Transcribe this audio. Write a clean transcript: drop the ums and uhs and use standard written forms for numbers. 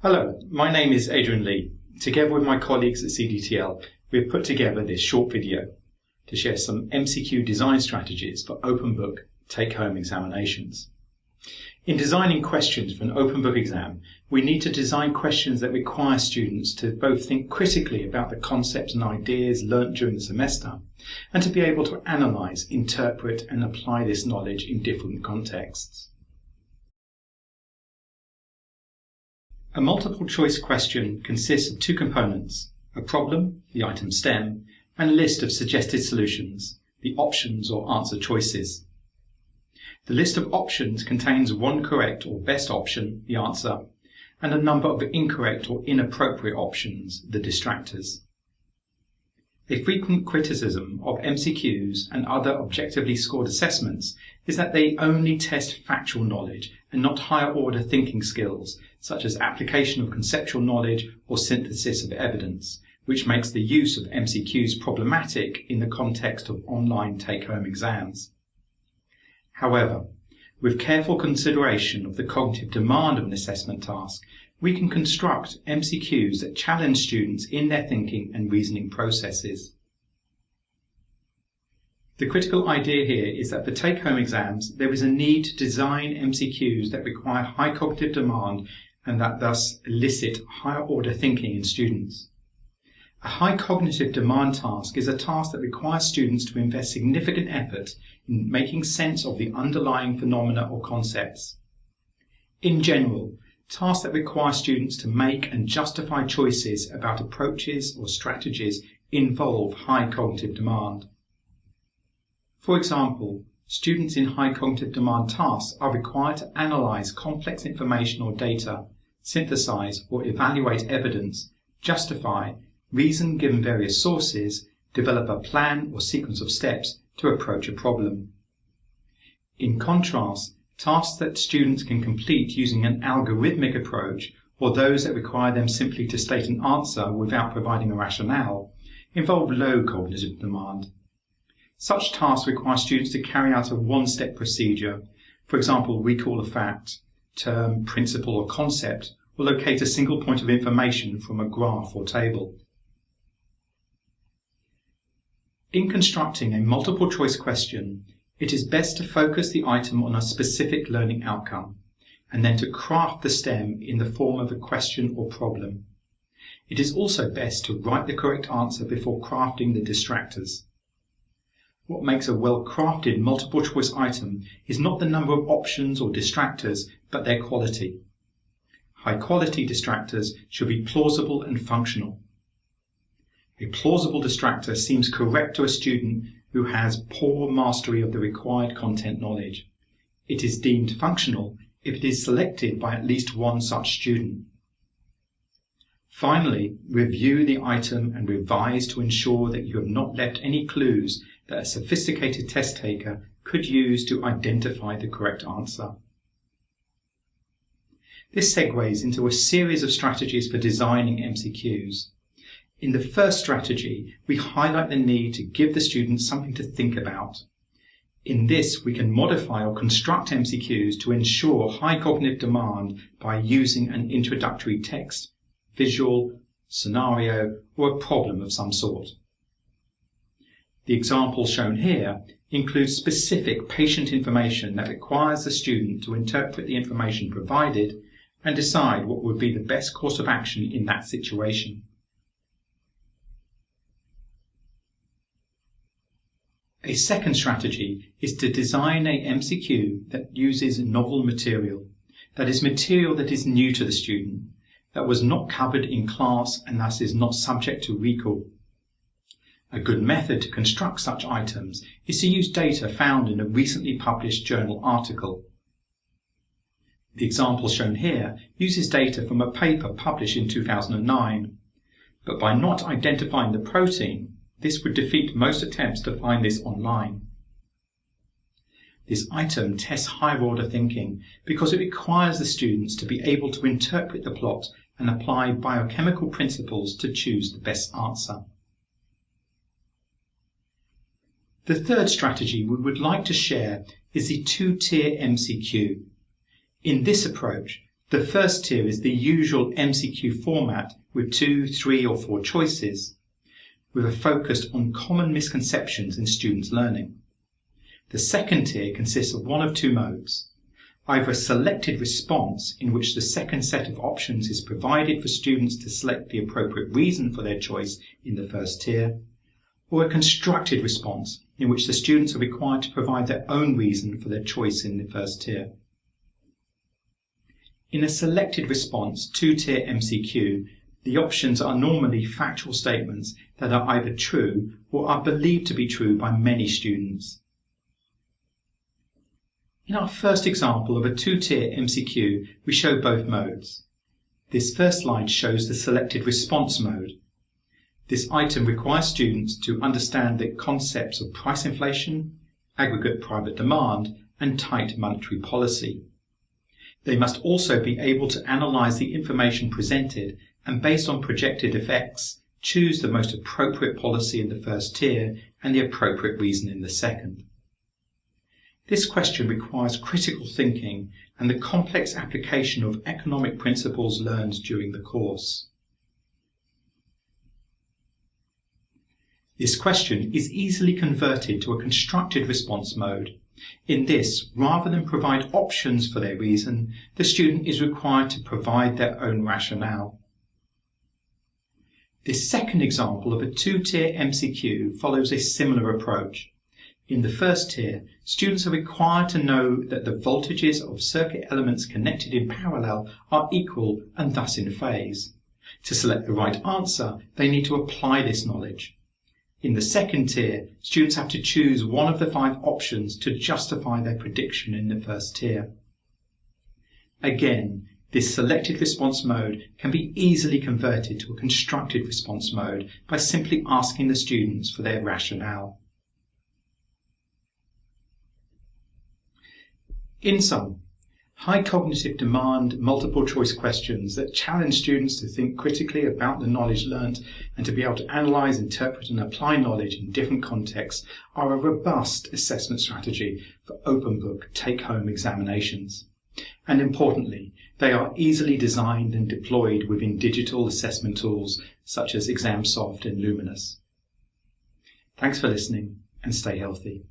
Hello, my name is Adrian Lee. Together with my colleagues at CDTL, we have put together this short video to share some MCQ design strategies for open book take-home examinations. In designing questions for an open book exam, we need to design questions that require students to both think critically about the concepts and ideas learnt during the semester and to be able to analyse, interpret and apply this knowledge in different contexts. A multiple choice question consists of two components, a problem, the item STEM, and a list of suggested solutions, the options or answer choices. The list of options contains one correct or best option, the answer, and a number of incorrect or inappropriate options, the distractors. A frequent criticism of MCQs and other objectively scored assessments is that they only test factual knowledge and not higher order thinking skills, such as application of conceptual knowledge or synthesis of evidence, which makes the use of MCQs problematic in the context of online take-home exams. However, with careful consideration of the cognitive demand of an assessment task, we can construct MCQs that challenge students in their thinking and reasoning processes. The critical idea here is that for take-home exams, there is a need to design MCQs that require high cognitive demand and that thus elicit higher order thinking in students. A high cognitive demand task is a task that requires students to invest significant effort in making sense of the underlying phenomena or concepts. In general, tasks that require students to make and justify choices about approaches or strategies involve high cognitive demand. For example, students in high cognitive demand tasks are required to analyse complex information or data, synthesize or evaluate evidence, justify, reason given various sources, develop a plan or sequence of steps to approach a problem. In contrast, tasks that students can complete using an algorithmic approach or those that require them simply to state an answer without providing a rationale involve low cognitive demand. Such tasks require students to carry out a one-step procedure, for example, recall a fact, term, principle or concept, or locate a single point of information from a graph or table. In constructing a multiple choice question, it is best to focus the item on a specific learning outcome, and then to craft the STEM in the form of a question or problem. It is also best to write the correct answer before crafting the distractors. What makes a well-crafted multiple choice item is not the number of options or distractors, but their quality. High-quality distractors should be plausible and functional. A plausible distractor seems correct to a student who has poor mastery of the required content knowledge. It is deemed functional if it is selected by at least one such student. Finally, review the item and revise to ensure that you have not left any clues that a sophisticated test taker could use to identify the correct answer. This segues into a series of strategies for designing MCQs. In the first strategy, we highlight the need to give the students something to think about. In this, we can modify or construct MCQs to ensure high cognitive demand by using an introductory text, visual, scenario, or a problem of some sort. The example shown here includes specific patient information that requires the student to interpret the information provided and decide what would be the best course of action in that situation. A second strategy is to design a MCQ that uses novel material, that is material that is new to the student, that was not covered in class and thus is not subject to recall. A good method to construct such items is to use data found in a recently published journal article. The example shown here uses data from a paper published in 2009, but by not identifying the protein, this would defeat most attempts to find this online. This item tests higher order thinking because it requires the students to be able to interpret the plot and apply biochemical principles to choose the best answer. The third strategy we would like to share is the two-tier MCQ. In this approach, The first tier is the usual MCQ format with 2, 3 or 4 choices, with a focus on common misconceptions in students' learning. The second tier consists of one of 2 modes, either a selected response in which the second set of options is provided for students to select the appropriate reason for their choice in the first tier, or a constructed response in which the students are required to provide their own reason for their choice in the first tier. In a selected response 2-tier MCQ, the options are normally factual statements that are either true or are believed to be true by many students. In our first example of a 2-tier MCQ, we show both modes. This first slide shows the selected response mode. This item requires students to understand the concepts of price inflation, aggregate private demand, and tight monetary policy. They must also be able to analyse the information presented and, based on projected effects, choose the most appropriate policy in the first tier and the appropriate reason in the second. This question requires critical thinking and the complex application of economic principles learned during the course. This question is easily converted to a constructed response mode. In this, rather than provide options for their reason, the student is required to provide their own rationale. This second example of a 2-tier MCQ follows a similar approach. In the first tier, students are required to know that the voltages of circuit elements connected in parallel are equal and thus in phase. To select the right answer, they need to apply this knowledge. In the second tier, students have to choose one of the 5 options to justify their prediction in the first tier. Again, this selected response mode can be easily converted to a constructed response mode by simply asking the students for their rationale. In sum, high cognitive demand multiple choice questions that challenge students to think critically about the knowledge learnt and to be able to analyse, interpret and apply knowledge in different contexts are a robust assessment strategy for open book take-home examinations. And importantly, they are easily designed and deployed within digital assessment tools such as ExamSoft and Luminous. Thanks for listening and stay healthy.